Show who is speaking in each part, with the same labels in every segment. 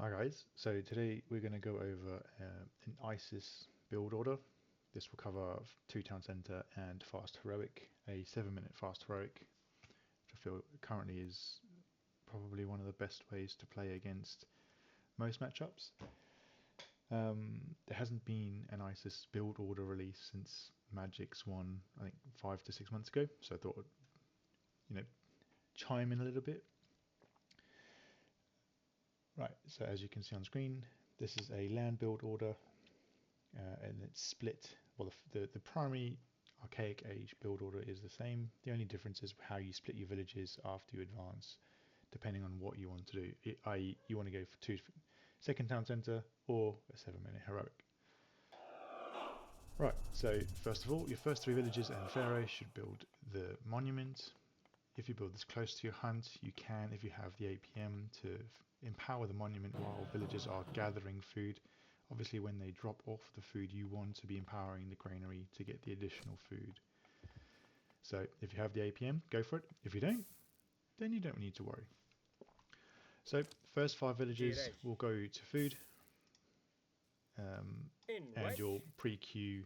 Speaker 1: Hi guys, so today we're going to go over an ISIS build order. This will cover 2 town center and fast heroic, a 7-minute fast heroic, which I feel currently is probably one of the best ways to play against most matchups. There hasn't been an ISIS build order release since Magic's one, I think 5 to 6 months ago, so I thought I'd, chime in a little bit. Right, so as you can see on screen, this is a land build order, and it's split. Well, the primary archaic age build order is the same. The only difference is how you split your villages after you advance, depending on what you want to do. I.e., you want to go for 2 second town center or a 7-minute heroic. Right, so first of all, your first 3 villages and Pharaoh should build the monument. If you build this close to your hunt, you can, if you have the APM, to empower the monument while villagers are gathering food. Obviously, when they drop off the food, you want to be empowering the granary to get the additional food. So if you have the APM, go for it. If you don't, then you don't need to worry. So first 5 villages will go to food, and you'll pre-queue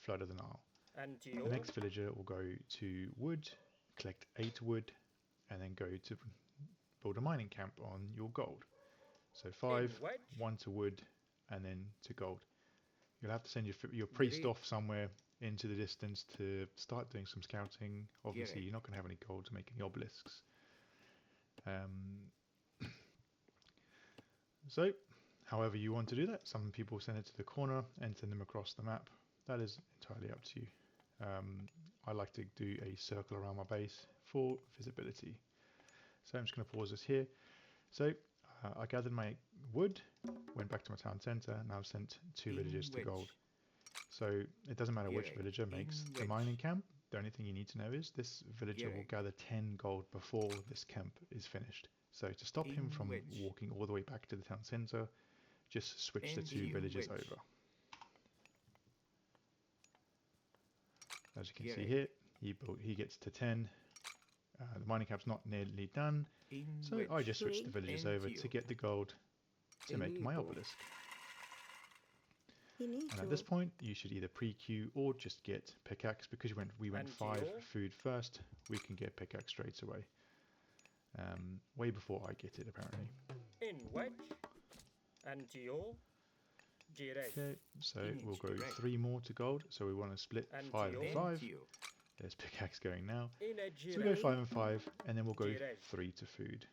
Speaker 1: Flood of the Nile. The next villager will go to wood, collect 8 wood, and then go to build a mining camp on your gold. So 5, 1 to wood, and then to gold. You'll have to send your priest off somewhere into the distance to start doing some scouting. Obviously, you're not going to have any gold to make any obelisks. So, however you want to do that, some people send it to the corner and send them across the map. That is entirely up to you. I like to do a circle around my base for visibility. So I'm just going to pause this here. So I gathered my wood, went back to my town center, and I've sent 2 villagers to gold. So it doesn't matter which villager makes the mining camp. The only thing you need to know is this villager will gather 10 gold before this camp is finished. So to stop him from walking all the way back to the town center, just switch the 2 villagers over. As you can see here, he gets to 10. The mining camp's not nearly done, so I just switched the villagers over to get the gold to make my obelisk. And at this point, you should either pre-queue or just get pickaxe. Because we went 5 food first, we can get pickaxe straight away. Way before I get it, apparently. Okay, so we'll go 3 more to gold. So we want to split 5 and 5. There's pickaxe going now. So we go 5 and 5, and then we'll go 3 to food.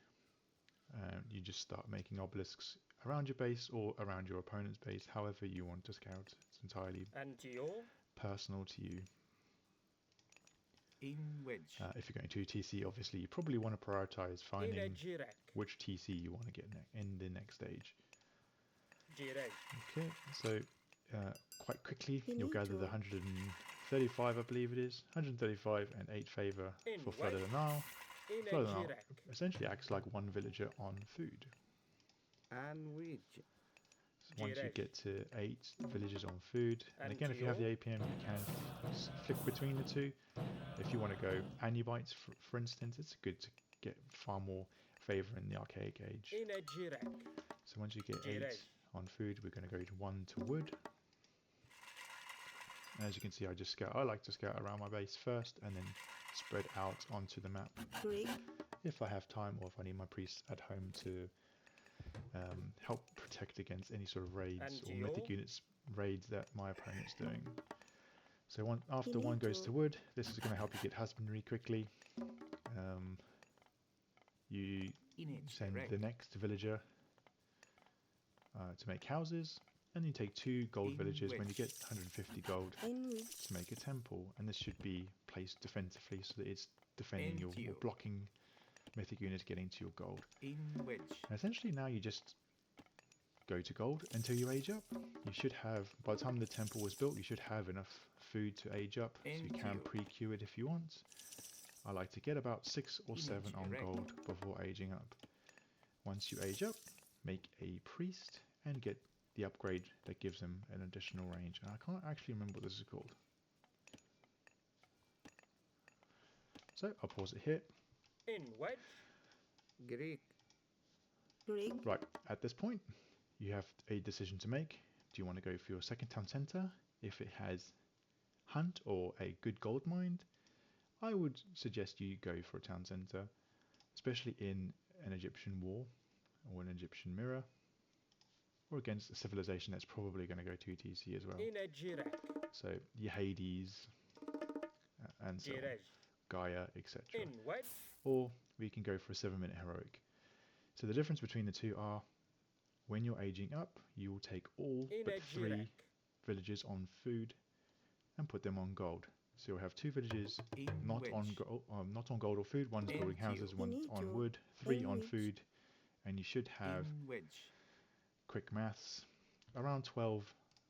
Speaker 1: You just start making obelisks around your base or around your opponent's base, however you want to scout. It's entirely personal to you. If you're going to TC, obviously you probably want to prioritize finding which TC you want to get in the next stage. Okay, so quite quickly you'll gather the 135, I believe it is, 135 and 8 favor for Flood of the Nile. Flood of the Nile essentially acts like 1 villager on food. So once you get to 8 villagers on food, and again if you have the APM you can flick between the 2. If you want to go Anubites for instance, it's good to get far more favor in the archaic age. So once you get 8 on food, we're going to go to 1 to wood. And as you can see, I like to scout around my base first and then spread out onto the map if I have time, or if I need my priests at home to help protect against any sort of raids or mythic units raids that my opponent's doing. So after 1 goes to wood, this is going to help you get husbandry quickly. You send the next villager to make houses, and you take 2 gold villagers when you get 150 gold to make a temple, and this should be placed defensively so that it's defending or blocking mythic units getting to your gold. And essentially now you just go to gold until you age up. You should have, by the time the temple was built, you should have enough food to age up, so you can pre-queue it if you want. I like to get about 6 or 7 on gold before aging up. Once you age up, make a priest and get the upgrade that gives them an additional range. And I can't actually remember what this is called. So I'll pause it here. Right, at this point, you have a decision to make. Do you want to go for your second town centre if it has hunt or a good gold mine? I would suggest you go for a town centre, especially in an Egyptian war or an Egyptian mirror, or against a civilization that's probably going to go 2TC as well. So your Hades and so on, Gaia, etc. Or we can go for a 7-minute heroic. So the difference between the two are, when you're aging up, you will take all but 3 villages on food and put them on gold. So you'll have 2 villages not on gold or food. One's building houses, one on wood, 3 on food, and you should have, quick maths, around 12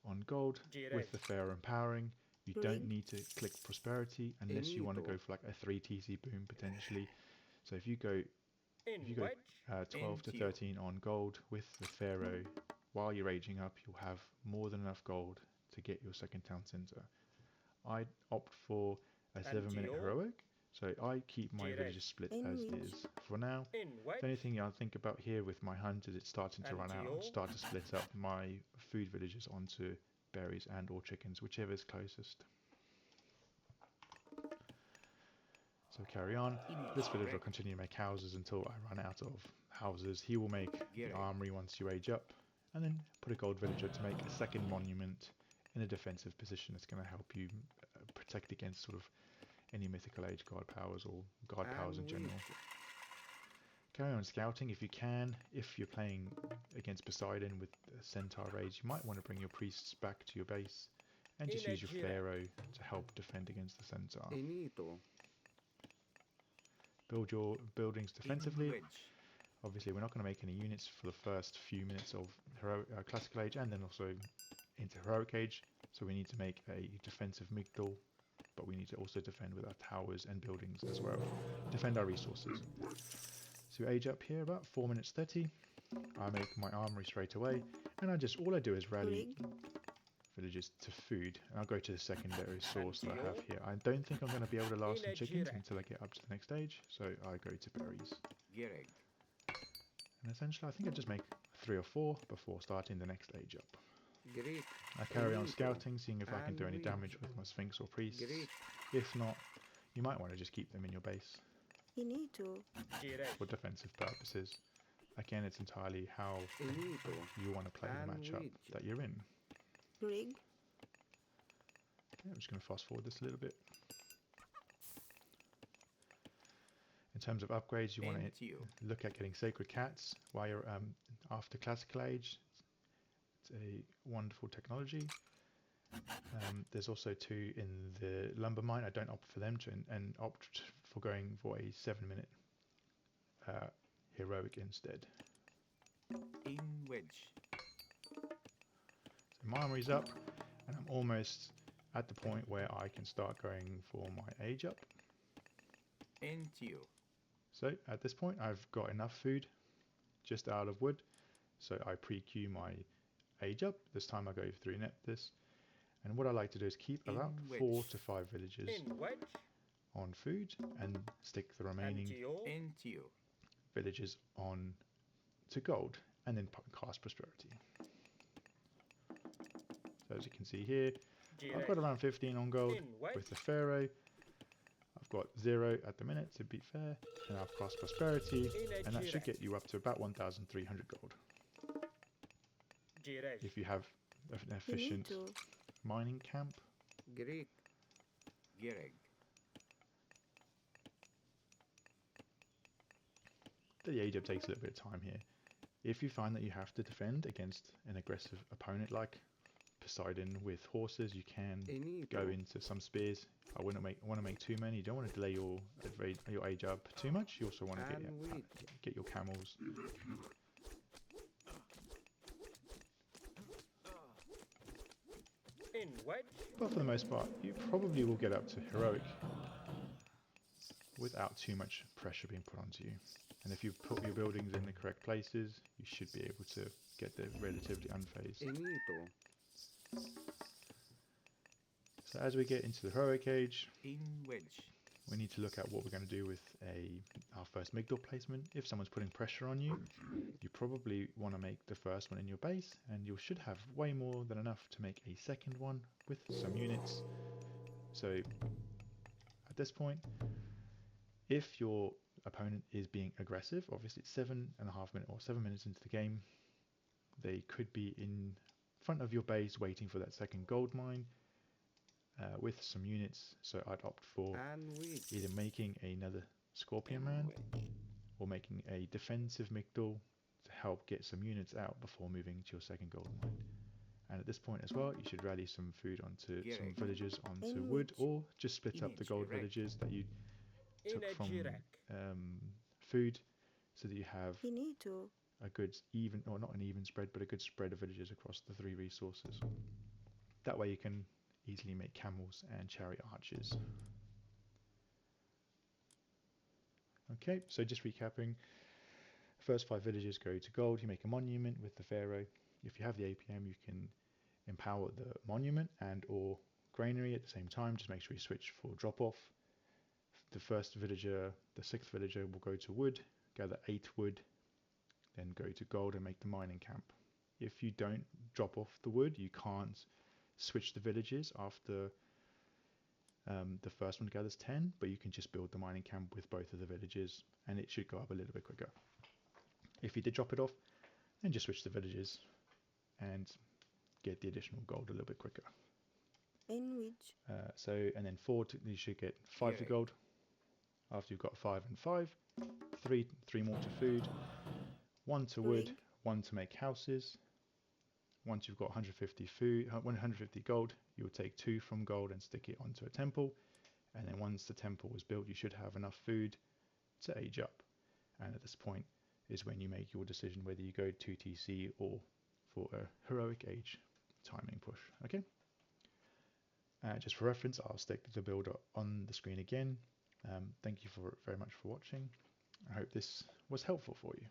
Speaker 1: on gold with the fair empowering. You don't need to click prosperity unless you want to go for like a 3 TC boom potentially. So if you go 12 to 13 on gold with the pharaoh, while you're aging up, you'll have more than enough gold to get your second town centre. I'd opt for a 7-minute heroic, so I keep my villages split as is for now. The only thing I'll think about here with my hunt is it's starting to run out. I'll start to split up my food villages onto berries and or chickens, whichever is closest. So carry on. This villager will continue to make houses until I run out of houses. He will make the armory once you age up, and then put a gold villager to make a second monument in a defensive position that's going to help you protect against sort of any mythical age god powers or god powers in general. Carry on scouting if you can. If you're playing against Poseidon with centaur raids, you might want to bring your priests back to your base and just use your pharaoh to help defend against the centaur. Build your buildings defensively. Obviously, we're not going to make any units for the first few minutes of classical age and then also into heroic age. So we need to make a defensive Migdal, but we need to also defend with our towers and buildings as well. Defend our resources. So age up here about 4 minutes 30. I make my armory straight away, and all I do is rally villages to food, and I'll go to the secondary source that I have here. I don't think I'm going to be able to last in chickens until I get up to the next stage, so I go to berries. And essentially I think I just make 3 or 4 before starting the next age up. I carry on scouting, seeing if I can do any damage with my Sphinx or priests. If not, you might want to just keep them in your base for defensive purposes. Again, it's entirely how you want to play the matchup that you're in. Okay, I'm just going to fast forward this a little bit. In terms of upgrades, you want to look at getting sacred cats while you're after classical age. It's a wonderful technology. There's also 2 in the lumber mine. I don't opt for them and opt for going for a 7-minute heroic instead. So my armory's up, and I'm almost at the point where I can start going for my age up. So at this point I've got enough food just out of wood, so I pre-queue my age up. This time I go through Nepthys, and what I like to do is keep about 4 to 5 villages on food and stick the remaining villages on to gold, and then cast prosperity. So as you can see here, I've got around 15 on gold with the pharaoh. I've got 0 at the minute to be fair, and I've cast prosperity, and that should get you up to about 1,300 gold. If you have an efficient mining camp. The age up takes a little bit of time here. If you find that you have to defend against an aggressive opponent like Poseidon with horses, you can go into some spears. I want to make too many. You don't want to delay your age up too much. You also want to get your camels. But for the most part, you probably will get up to heroic without too much pressure being put onto you. And if you put your buildings in the correct places, you should be able to get there relatively unfazed. So as we get into the heroic age, we need to look at what we're going to do with our first migdal placement. If someone's putting pressure on you, you probably want to make the first one in your base, and you should have way more than enough to make a second one with some units. So at this point, if your opponent is being aggressive, obviously it's 7.5 minutes or 7 minutes into the game, they could be in front of your base waiting for that second gold mine with some units. So I'd opt for either making another Scorpion Man or making a defensive migdal to help get some units out before moving to your second gold mine. And at this point as well, you should rally some food onto some villagers onto wood, or just split up the gold villages that you took from food, so that you have a good even, or not an even spread, but a good spread of villages across the 3 resources. That way you can easily make camels and chariot archers. Okay, so just recapping, first 5 villages go to gold. You make a monument with the pharaoh. If you have the APM, you can empower the monument and or granary at the same time. Just make sure you switch for drop off. The first villager, the 6th villager, will go to wood, gather 8 wood, then go to gold and make the mining camp. If you don't drop off the wood, you can't switch the villages after the first one gathers 10, but you can just build the mining camp with both of the villages, and it should go up a little bit quicker. If you did drop it off, then just switch the villages and get the additional gold a little bit quicker. And then 4, you should get 5 to gold. After you've got 5 and 5, 3 more to food, 1 to wood, 1 to make houses. Once you've got 150 gold, you'll take 2 from gold and stick it onto a temple. And then once the temple is built, you should have enough food to age up. And at this point is when you make your decision whether you go 2TC or for a heroic age timing push. Okay. Just for reference, I'll stick the builder on the screen again. Thank you very much for watching. I hope this was helpful for you.